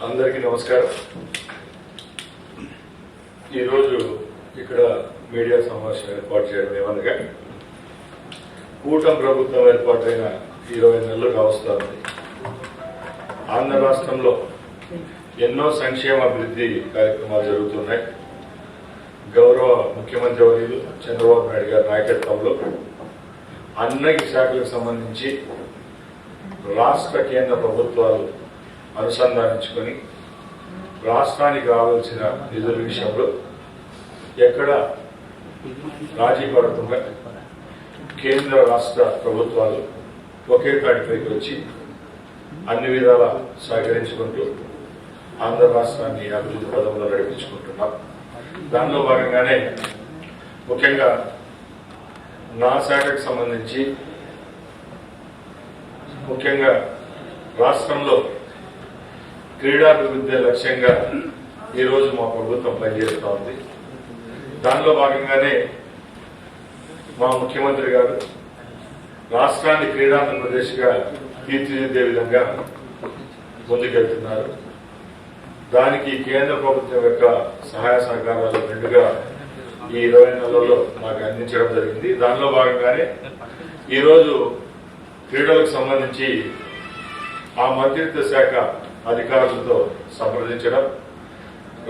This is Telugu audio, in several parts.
అందరికీ నమస్కారం. ఈరోజు ఇక్కడ మీడియా సమావేశం ఏర్పాటు చేయడం ఏమనగా కూటమి ప్రభుత్వం ఏర్పాటైన 20 నెలలు కావస్తుంది. ఆంధ్ర రాష్ట్రంలో ఎన్నో సంక్షేమ అభివృద్ధి కార్యక్రమాలు జరుగుతున్నాయి. గౌరవ ముఖ్యమంత్రి వర్యులు చంద్రబాబు నాయుడు గారి నాయకత్వంలో అన్ని శాఖలకు సంబంధించి రాష్ట్ర కేంద్ర ప్రభుత్వాలు అనుసంధానించుకొని రాష్ట్రానికి రావాల్సిన నిధుల విషయంలో ఎక్కడ రాజీ పడకుండా కేంద్ర రాష్ట్ర ప్రభుత్వాలు ఒకే తాటిపైకి వచ్చి అన్ని విధాలా సహకరించుకుంటూ ఆంధ్ర రాష్ట్రాన్ని అభివృద్ధి పదంలో నడిపించుకుంటున్నాం. దానిలో భాగంగానే ముఖ్యంగా నా శాఖకు సంబంధించి ముఖ్యంగా రాష్ట్రంలో క్రీడాభివృద్ధి లక్ష్యంగా ఈరోజు మా ప్రభుత్వం పనిచేస్తూ ఉంది. దానిలో భాగంగానే మా ముఖ్యమంత్రి గారు రాష్ట్రాన్ని క్రీడాంధ్రప్రదేశ్గా తీర్చిదిద్దే విధంగా ముందుకెళ్తున్నారు. దానికి కేంద్ర ప్రభుత్వం యొక్క సహాయ సహకారాలు మెండుగా ఈ 20 నెలల్లో మాకు అందించడం జరిగింది. దానిలో భాగంగానే ఈరోజు క్రీడలకు సంబంధించి ఆ మంత్రిత్వ శాఖ అధికారులతో సంప్రదించడం,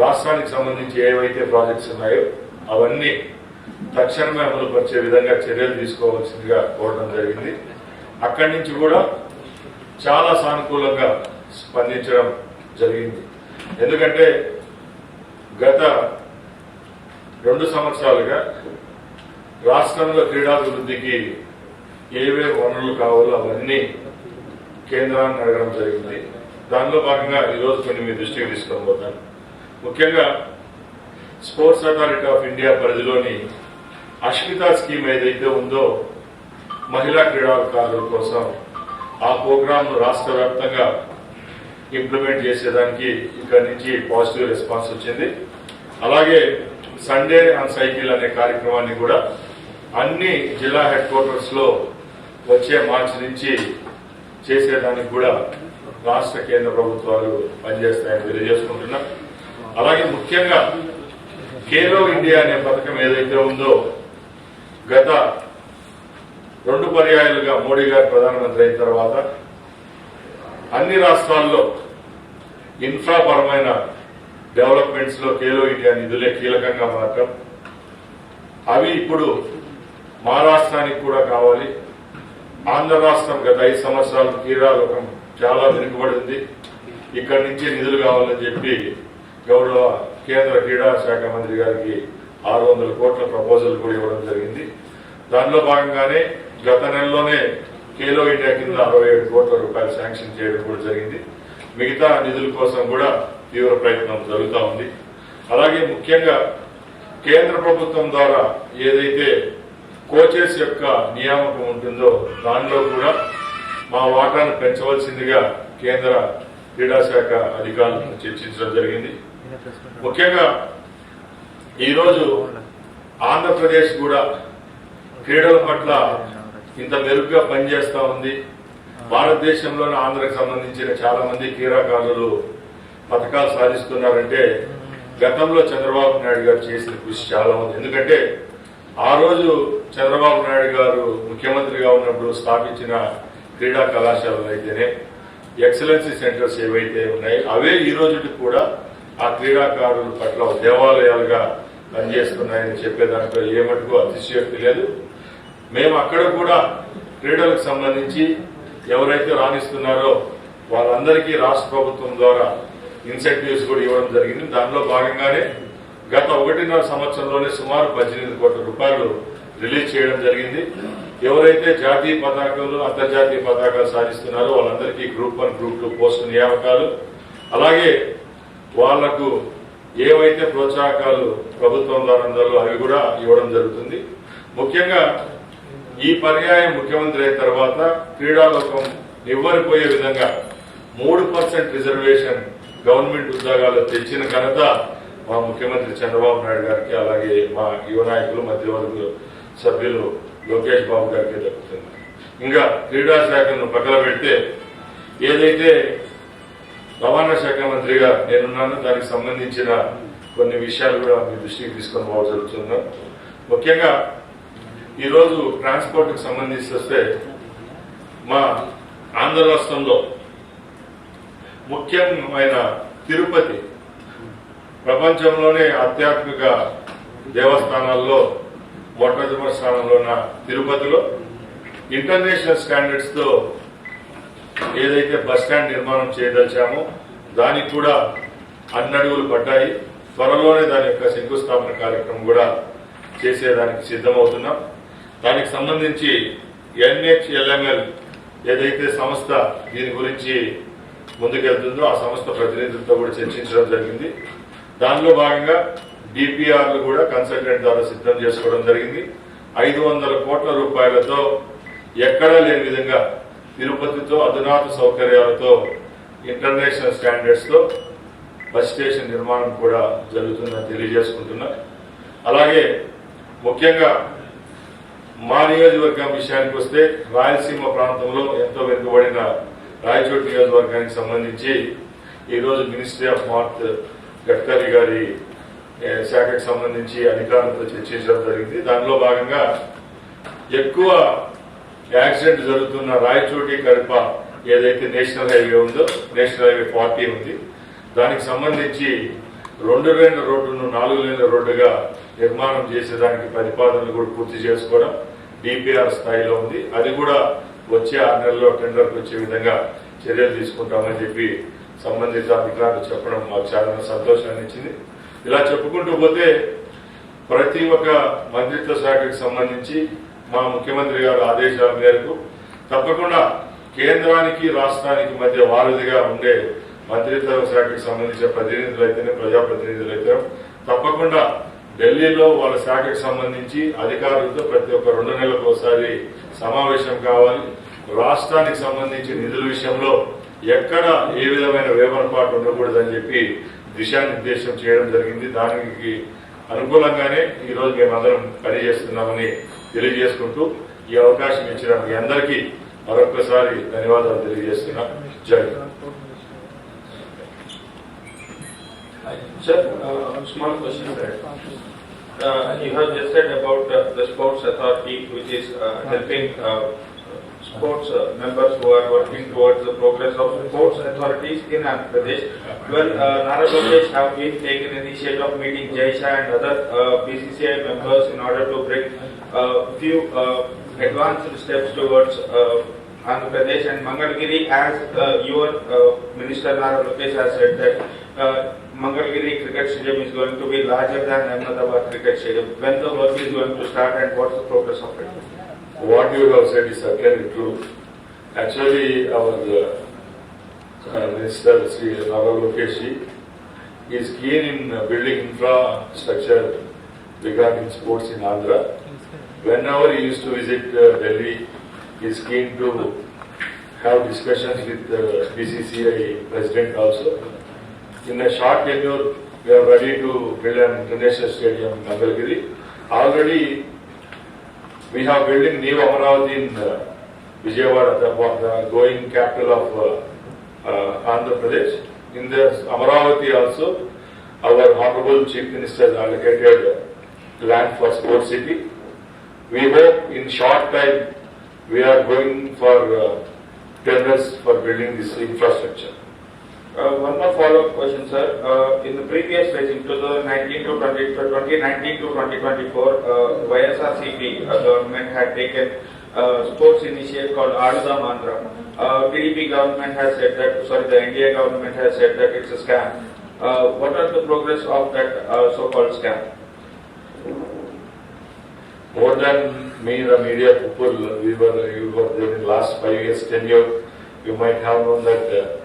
రాష్ట్రానికి సంబంధించి ఏవైతే ప్రాజెక్ట్స్ ఉన్నాయో అవన్నీ తక్షణమే అమలు పరిచే విధంగా చర్యలు తీసుకోవాల్సిందిగా కోరడం జరిగింది. అక్కడి నుంచి కూడా చాలా సానుకూలంగా స్పందించడం జరిగింది. ఎందుకంటే గత 2 సంవత్సరాలుగా రాష్ట్రంలో క్రీడాభివృద్ధికి ఏవే వనరులు కావాలో అవన్నీ కేంద్రాన్ని అడగడం జరిగింది. దానిలో భాగంగా ఈరోజు కొన్ని మీ దృష్టికి తీసుకోబోతాను. ముఖ్యంగా స్పోర్ట్స్ అథారిటీ ఆఫ్ ఇండియా పరిధిలోని అష్మితా స్కీమ్ ఏదైతే ఉందో మహిళా క్రీడాకారుల కోసం ఆ ప్రోగ్రాంను రాష్ట్ర వ్యాప్తంగా ఇంప్లిమెంట్ చేసేదానికి ఇక్కడి నుంచి పాజిటివ్ రెస్పాన్స్ వచ్చింది. అలాగే సండే ఆన్ సైకిల్ అనే కార్యక్రమాన్ని కూడా అన్ని జిల్లా హెడ్ క్వార్టర్స్ లో వచ్చే మార్చి నుంచి చేసేదానికి కూడా రాష్ట్ర కేంద్ర ప్రభుత్వాలు పనిచేస్తాయని తెలియజేసుకుంటున్నాం. అలాగే ముఖ్యంగా ఖేలో ఇండియా అనే పథకం ఏదైతే ఉందో గత 2 పర్యాయాలుగా మోడీ గారు ప్రధానమంత్రి అయిన తర్వాత అన్ని రాష్ట్రాల్లో ఇన్ఫ్రాపరమైన డెవలప్మెంట్స్ లో ఖేలో ఇండియా నిధులే కీలకంగా మారటం, అవి ఇప్పుడు మా రాష్ట్రానికి కూడా కావాలి. ఆంధ్ర రాష్ట్రం గత 5 సంవత్సరాలు క్రీడాలోకం చాలా వెనుకబడింది. ఇక్కడి నుంచి నిధులు కావాలని చెప్పి గౌరవ కేంద్ర క్రీడా శాఖ మంత్రి గారికి 600 కోట్ల ప్రపోజల్ కూడా ఇవ్వడం జరిగింది. దానిలో భాగంగానే గత నెలలోనే ఖేలో ఇండియా కింద 67 కోట్ల రూపాయలు శాంక్షన్ చేయడం కూడా జరిగింది. మిగతా నిధుల కోసం కూడా తీవ్ర ప్రయత్నం జరుగుతూ ఉంది. అలాగే ముఖ్యంగా కేంద్ర ప్రభుత్వం ద్వారా ఏదైతే కోచెస్ యొక్క నియామకం ఉంటుందో దానిలో కూడా మా వాటాను పెంచవలసిందిగా కేంద్ర క్రీడా శాఖ అధికారులతో చర్చించడం జరిగింది. ముఖ్యంగా ఈరోజు ఆంధ్రప్రదేశ్ కూడా క్రీడల పట్ల ఇంత మెరుగ్గా పనిచేస్తా ఉంది. భారతదేశంలోని ఆంధ్రకు సంబంధించిన చాలా మంది క్రీడాకారులు పథకాలు సాధిస్తున్నారంటే గతంలో చంద్రబాబు నాయుడు గారు చేసిన కృషి చాలా ఉంది. ఎందుకంటే ఆ రోజు చంద్రబాబు నాయుడు గారు ముఖ్యమంత్రిగా ఉన్నప్పుడు స్థాపించిన క్రీడా కళాశాలలు అయితేనే ఎక్సలెన్సీ సెంటర్స్ ఏవైతే ఉన్నాయో అవే ఈ రోజుకి కూడా ఆ క్రీడాకారుల పట్ల దేవాలయాలుగా పనిచేస్తున్నాయని చెప్పే దాంట్లో ఏ మటుకు అతిశయోక్తి లేదు. మేము అక్కడ కూడా క్రీడలకు సంబంధించి ఎవరైతే రాణిస్తున్నారో వాళ్ళందరికీ రాష్ట్ర ప్రభుత్వం ద్వారా ఇన్సెంటివ్స్ కూడా ఇవ్వడం జరిగింది. దానిలో భాగంగానే గత 1.5 సంవత్సరంలోనే సుమారు 18 కోట్ల రూపాయలు రిలీజ్ చేయడం జరిగింది. ఎవరైతే జాతీయ పతాకాలు అంతర్జాతీయ పతాకాలు సాధిస్తున్నారో వాళ్ళందరికీ గ్రూప్ 1 గ్రూప్ 2 పోస్టు నియామకాలు, అలాగే వాళ్లకు ఏవైతే ప్రోత్సాహకాలు ప్రభుత్వం ద్వారా అందాలో అవి కూడా ఇవ్వడం జరుగుతుంది. ముఖ్యంగా ఈ పర్యాయం ముఖ్యమంత్రి అయిన తర్వాత క్రీడాలోకం నివ్వరిపోయే విధంగా 3% రిజర్వేషన్ గవర్నమెంట్ ఉద్యోగాలు తెచ్చిన ఘనత మా ముఖ్యమంత్రి చంద్రబాబు నాయుడు గారికి, అలాగే మా యువ నాయకులు మధ్యవర్గ సభ్యులు లోకేష్ బాబు గారికి దక్కుతుంది. ఇంకా క్రీడా శాఖను పక్కన పెడితే ఏదైతే రవాణా శాఖ మంత్రిగా నేనున్నాను. దానికి సంబంధించిన కొన్ని విషయాలు కూడా మీ దృష్టికి తీసుకొని పోవడం జరుగుతుంది. ముఖ్యంగా ఈరోజు ట్రాన్స్పోర్ట్కి సంబంధించి వస్తే మా ఆంధ్ర రాష్ట్రంలో ముఖ్యమైన తిరుపతి ప్రపంచంలోనే ఆధ్యాత్మిక దేవస్థానాల్లో మొట్టమొదటి స్థానంలో ఉన్న తిరుపతిలో ఇంటర్నేషనల్ స్టాండర్డ్స్ తో ఏదైతే బస్ స్టాండ్ నిర్మాణం చేయదలిచామో దానికి కూడా అడుగులు పడ్డాయి. త్వరలోనే దాని యొక్క శంకుస్థాపన కార్యక్రమం కూడా చేసేదానికి సిద్ధమవుతున్నాం. దానికి సంబంధించి NHLML ఏదైతే సంస్థ దీని గురించి ముందుకెళ్తుందో ఆ సంస్థ ప్రతినిధులతో కూడా చర్చించడం జరిగింది. దానిలో భాగంగా DPRలు కూడా కన్సల్టెంట్ ద్వారా సిద్ధం చేసుకోవడం జరిగింది. 500 కోట్ల రూపాయలతో ఎక్కడా లేని విధంగా తిరుపతితో అధునాత సౌకర్యాలతో ఇంటర్నేషనల్ స్టాండర్డ్స్ తో బస్ స్టేషన్ నిర్మాణం కూడా జరుగుతుందని తెలియజేసుకుంటున్నా. అలాగే ముఖ్యంగా మా నియోజకవర్గం విషయానికి వస్తే రాయలసీమ ప్రాంతంలో ఎంతో వెనుకబడిన రాయచోటి నియోజకవర్గానికి సంబంధించి ఈరోజు మినిస్ట్రీ ఆఫ్ మార్ట్ గడ్కరీ గారి శాఖకు సంబంధించి అధికారులతో చర్చించడం జరిగింది. దానిలో భాగంగా ఎక్కువ యాక్సిడెంట్ జరుగుతున్న రాయచోటి కడప ఏదైతే నేషనల్ హైవే ఉందో, నేషనల్ హైవే 40 ఉంది, దానికి సంబంధించి 2 లేన్ల రోడ్డును 4 లేన్ల రోడ్డుగా నిర్మాణం చేసేదానికి ప్రతిపాదనలు కూడా పూర్తి చేసుకోవడం DPR స్థాయిలో ఉంది. అది కూడా వచ్చే 6 నెలల్లో టెండర్కి వచ్చే విధంగా చర్యలు తీసుకుంటామని చెప్పి సంబంధిత అధికారులు చెప్పడం మాకు చాలా సంతోషాన్ని ఇచ్చింది. ఇలా చెప్పుకుంటూ పోతే ప్రతి ఒక్క మంత్రిత్వ శాఖకు సంబంధించి మా ముఖ్యమంత్రి గారి ఆదేశాల మేరకు తప్పకుండా కేంద్రానికి రాష్ట్రానికి మధ్య వారధిగా ఉండే మంత్రిత్వ శాఖకు సంబంధించిన ప్రతినిధులైతేనే ప్రజాప్రతినిధులైతే తప్పకుండా ఢిల్లీలో వాళ్ళ శాఖకు సంబంధించి అధికారులతో ప్రతి ఒక్క 2 నెలలకు ఒకసారి సమావేశం కావాలి. రాష్ట్రానికి సంబంధించి నిధుల విషయంలో ఎక్కడ ఏ విధమైన వేమనపాటు ఉండకూడదని చెప్పి దిశానిర్దేశం చేయడం జరిగింది. దానికి అనుకూలంగానే ఈ రోజు మేమందరం పనిచేస్తున్నామని తెలియజేసుకుంటూ ఈ అవకాశం ఇచ్చిన మీ అందరికీ మరొకసారి ధన్యవాదాలు తెలియజేస్తున్నాం. జై Sir, small question. You have just said about the sports authority, which is helping sports members who are working towards the progress of sports authorities in Andhra Pradesh. Well, Nara Lokesh have been taken initiative of meeting Jaisha and other BCCI members in order to bring few advanced steps towards Andhra Pradesh and Mangalgiri, as your Minister Nara Lokesh has said that Mangalgiri cricket stadium is going to be larger than Ahmedabad cricket stadium. When the work is going to start and what's the progress of it? What you have said is certainly true. Actually, our Minister Sri Nara Lokesh is keen in building infrastructure regarding sports in Andhra. Whenever he used to visit Delhi, he is keen to have discussions with the BCCI President also. In a short tenure, we are ready to build an international stadium in Mangalgiri. Already, we have building new Amaravati in Vijayawada, the growing capital of Andhra Pradesh. In the Amaravati also, our Honorable Chief Minister has allocated land for Sports City. We hope in short time we are going for tenders for building this infrastructure. One more follow-up question, sir. In the previous phase, in 2019 to 2024, YSRCP government had taken sports initiative called Adudam Andhra. TDP government has said that, the NDA government has said that it's a scam. What are the progress of that so-called scam? More than me, the media people, you were there in last 5 years tenure. You might have known that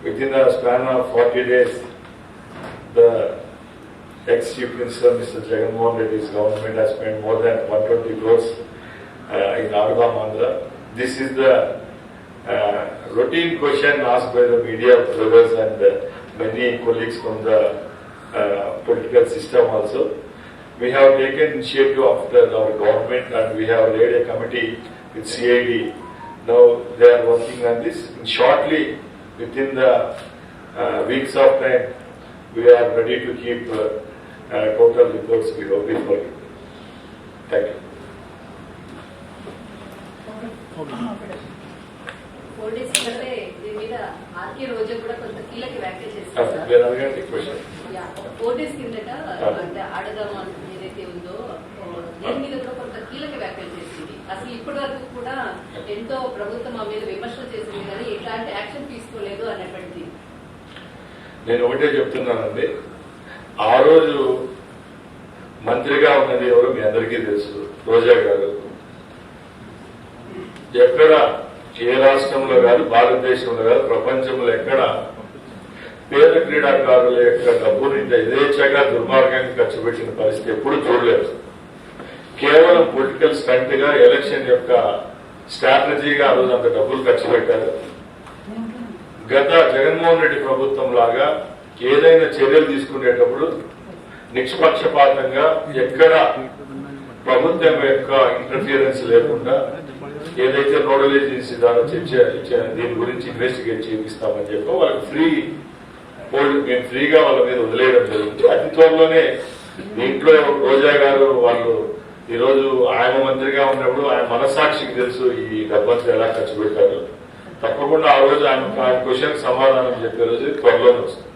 within a span of 40 days, the ex-Chief Minister, Mr. Jagannath Reddy's government has spent more than 120 crores in Adudam Andhra. This is the routine question asked by the media brothers and many colleagues from the political system also. We have taken initiative after our government and we have laid a committee with CID. Now they are working on this. Shortly, within the weeks of time, we are ready to keep total reports before you. Thank you. 4 days కంటే దీని మీద ఆర్కే రోజు కూడా కొంత కీలక వ్యాఖ్య చేశారు సార్. నేను అడగండి క్వశ్చన్. 4 days కిందట అంటే ఆడదాము అని ఏదైతే ఉందో దీని మీద కూడా కొంత కీలక వ్యాఖ్యలు చేసింది. అసలు ఇప్పటి వరకు కూడా ఎంతో ప్రభుత్వం మా మీద విమర్శలు చేసింది కానీ ఎట్లాంటి యాక్షన్ తీసుకోలేదు అన్నటువంటిది. నేను ఒకటే చెప్తున్నానండి, ఆ రోజు మంత్రిగా ఉన్నది ఎవరు మీ అందరికీ తెలుసు, రోజా గారు. ఎక్కడ ఏ రాష్ట్రంలో కాదు, భారతదేశంలో కాదు, ప్రపంచంలో ఎక్కడ పేద క్రీడాకారుల యొక్క డబ్బుని యథేచ్ఛగా దుర్మార్గాన్ని ఖర్చు పెట్టిన పరిస్థితి ఎప్పుడు చూడలేదు. కేవలం పొలిటికల్ స్టంట్ గా, ఎలక్షన్ యొక్క స్ట్రాటజీగా ఆ రోజు అంత డబ్బులు ఖర్చు పెట్టారు. గత జగన్మోహన్ రెడ్డి ప్రభుత్వం లాగా ఏదైనా చర్యలు తీసుకునేటప్పుడు నిష్పక్షపాతంగా ఎక్కడ ప్రభుత్వం యొక్క ఇంటర్ఫియరెన్స్ లేకుండా ఏదైతే నోడల్ ఏజెన్సీ ద్వారా దీని గురించి ఇన్వెస్టిగేట్ చేపిస్తామని చెప్పి వాళ్ళకి మేము ఫ్రీగా వాళ్ళ మీద వదిలేయడం జరుగుతుంది. అతి త్వరలోనే దీంట్లో రోజా గారు వాళ్ళు ఈరోజు ఆయన మంత్రిగా ఉన్నప్పుడు ఆయన మనసాక్షికి తెలుసు ఈ డబ్బంతా ఎలా ఖర్చు పెట్టారు. తప్పకుండా ఆ రోజు ఆయన క్వశ్చన్ సమాధానం చెప్పే రోజు త్వరలోనే వస్తుంది.